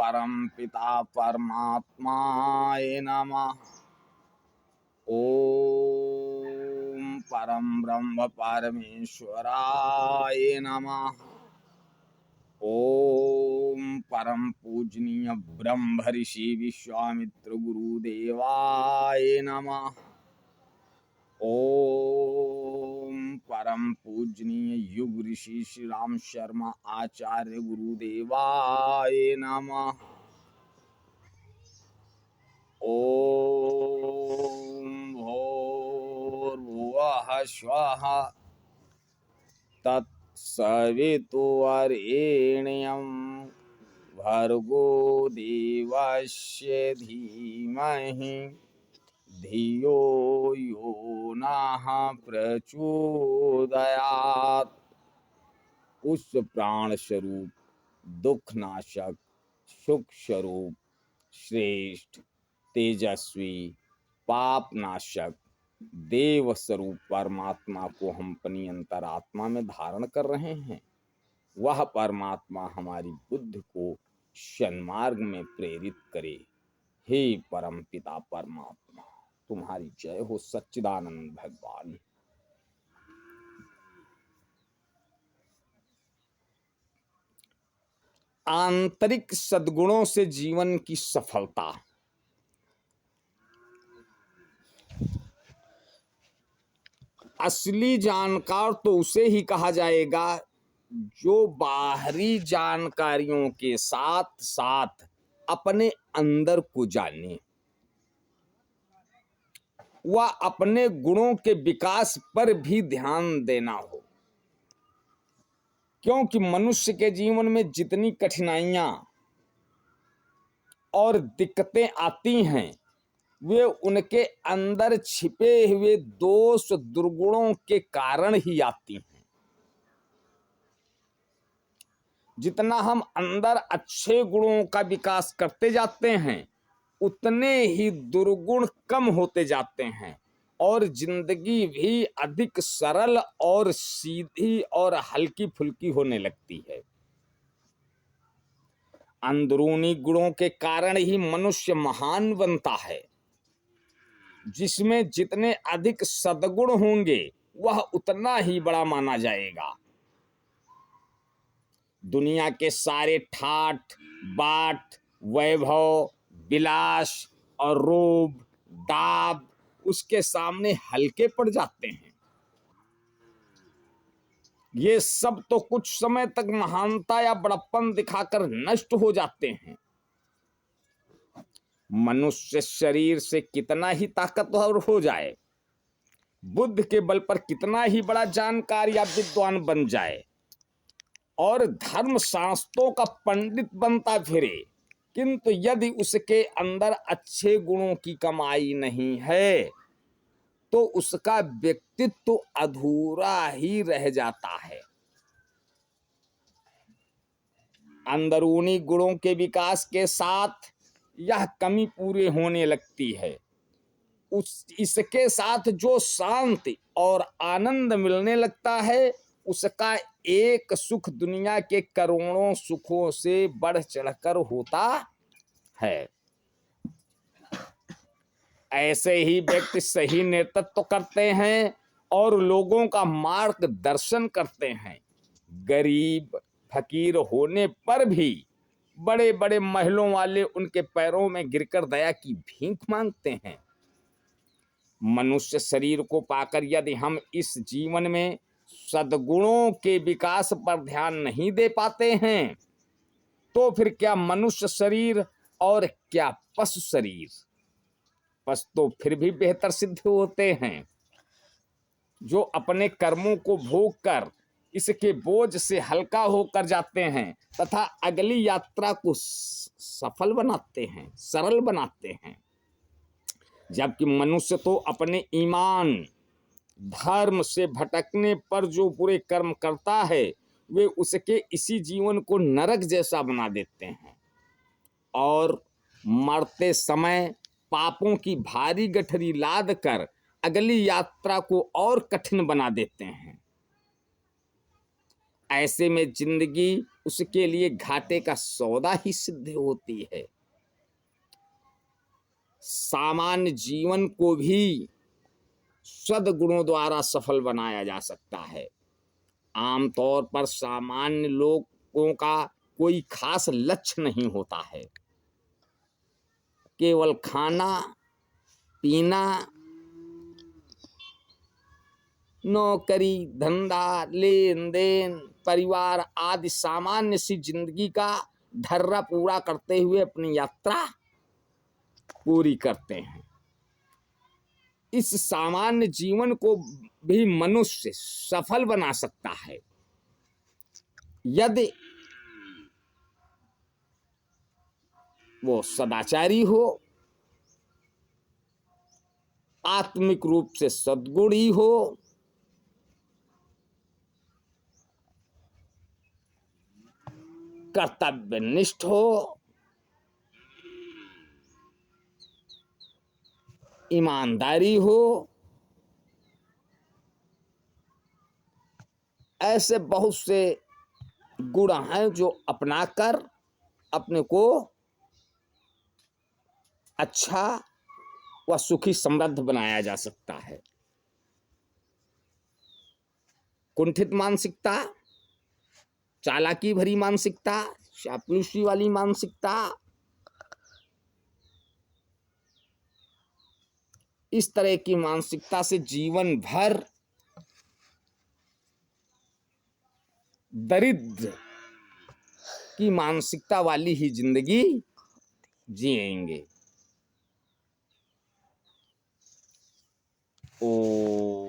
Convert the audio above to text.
परम पिता परमात्माय नमः। ओम परम ब्रह्म परमेश्वराय नमः। ओम परम पूजनीय ब्रह्म ऋषि विश्वामित्र गुरुदेवाय नमः। ओम परम पूजनीय युग ऋषि श्री राम शर्मा आचार्य गुरुदेवाय नमः। ओम भूर्भुवः स्वः तत्सवितुर्वरेण्यं भर्गो देवस्य धीमहि धियो यो नः प्रचोदयात्। उस प्राण स्वरूप दुखनाशक सुख स्वरूप श्रेष्ठ तेजस्वी पापनाशक देव स्वरूप परमात्मा को हम अपनी अंतरात्मा में धारण कर रहे हैं। वह परमात्मा हमारी बुद्धि को सन्मार्ग में प्रेरित करे। हे परम पिता परमात्मा, तुम्हारी जय हो सच्चिदानंद भगवान। आंतरिक सद्गुणों से जीवन की सफलता। असली जानकार तो उसे ही कहा जाएगा जो बाहरी जानकारियों के साथ साथ अपने अंदर को जाने। वह अपने गुणों के विकास पर भी ध्यान देना हो, क्योंकि मनुष्य के जीवन में जितनी कठिनाइयां और दिक्कतें आती हैं वे उनके अंदर छिपे हुए दोष दुर्गुणों के कारण ही आती हैं। जितना हम अंदर अच्छे गुणों का विकास करते जाते हैं उतने ही दुर्गुण कम होते जाते हैं और जिंदगी भी अधिक सरल और सीधी और हल्की फुल्की होने लगती है। अंदरूनी गुणों के कारण ही मनुष्य महान बनता है। जिसमें जितने अधिक सद्गुण होंगे वह उतना ही बड़ा माना जाएगा। दुनिया के सारे ठाठ बाट वैभव विलास और रोब दाब उसके सामने हल्के पड़ जाते हैं। ये सब तो कुछ समय तक महानता या बड़प्पन दिखाकर नष्ट हो जाते हैं। मनुष्य शरीर से कितना ही ताकतवर हो जाए, बुद्ध के बल पर कितना ही बड़ा जानकार या विद्वान बन जाए और धर्म शास्त्रों का पंडित बनता फिरे, किंतु यदि उसके अंदर अच्छे गुणों की कमाई नहीं है तो उसका व्यक्तित्व अधूरा ही रह जाता है। अंदरूनी गुणों के विकास के साथ यह कमी पूरी होने लगती है। इसके साथ जो शांति और आनंद मिलने लगता है उसका एक सुख दुनिया के करोड़ों सुखों से बढ़ चढ़कर होता है। ऐसे ही व्यक्ति सही नेतृत्व करते हैं और लोगों का मार्गदर्शन करते हैं। गरीब फकीर होने पर भी बड़े बड़े महलों वाले उनके पैरों में गिरकर दया की भीख मांगते हैं। मनुष्य शरीर को पाकर यदि हम इस जीवन में सद्गुणों के विकास पर ध्यान नहीं दे पाते हैं तो फिर क्या मनुष्य शरीर और क्या पशु शरीर। पशु तो फिर भी बेहतर सिद्ध होते हैं, जो अपने कर्मों को भोग कर इसके बोझ से हल्का होकर जाते हैं तथा अगली यात्रा को सफल बनाते हैं, सरल बनाते हैं। जबकि मनुष्य तो अपने ईमान धर्म से भटकने पर जो बुरे कर्म करता है वे उसके इसी जीवन को नरक जैसा बना देते हैं और मरते समय पापों की भारी गठरी लाद कर अगली यात्रा को और कठिन बना देते हैं। ऐसे में जिंदगी उसके लिए घाटे का सौदा ही सिद्ध होती है। सामान्य जीवन को भी सद्गुणों द्वारा सफल बनाया जा सकता है। आमतौर पर सामान्य लोगों का कोई खास लक्ष्य नहीं होता है। केवल खाना पीना, नौकरी धंधा, लेन देन, परिवार आदि सामान्य सी जिंदगी का ढर्रा पूरा करते हुए अपनी यात्रा पूरी करते हैं। इस सामान्य जीवन को भी मनुष्य सफल बना सकता है यदि वो सदाचारी हो, आत्मिक रूप से सद्गुणी हो, कर्तव्यनिष्ठ हो, ईमानदारी हो। ऐसे बहुत से गुण हैं जो अपनाकर अपने को अच्छा व सुखी समृद्ध बनाया जा सकता है। कुंठित मानसिकता, चालाकी भरी मानसिकता, चापलूसी वाली मानसिकता, इस तरह की मानसिकता से जीवन भर दरिद्र की मानसिकता वाली ही जिंदगी जिएंगे। ओ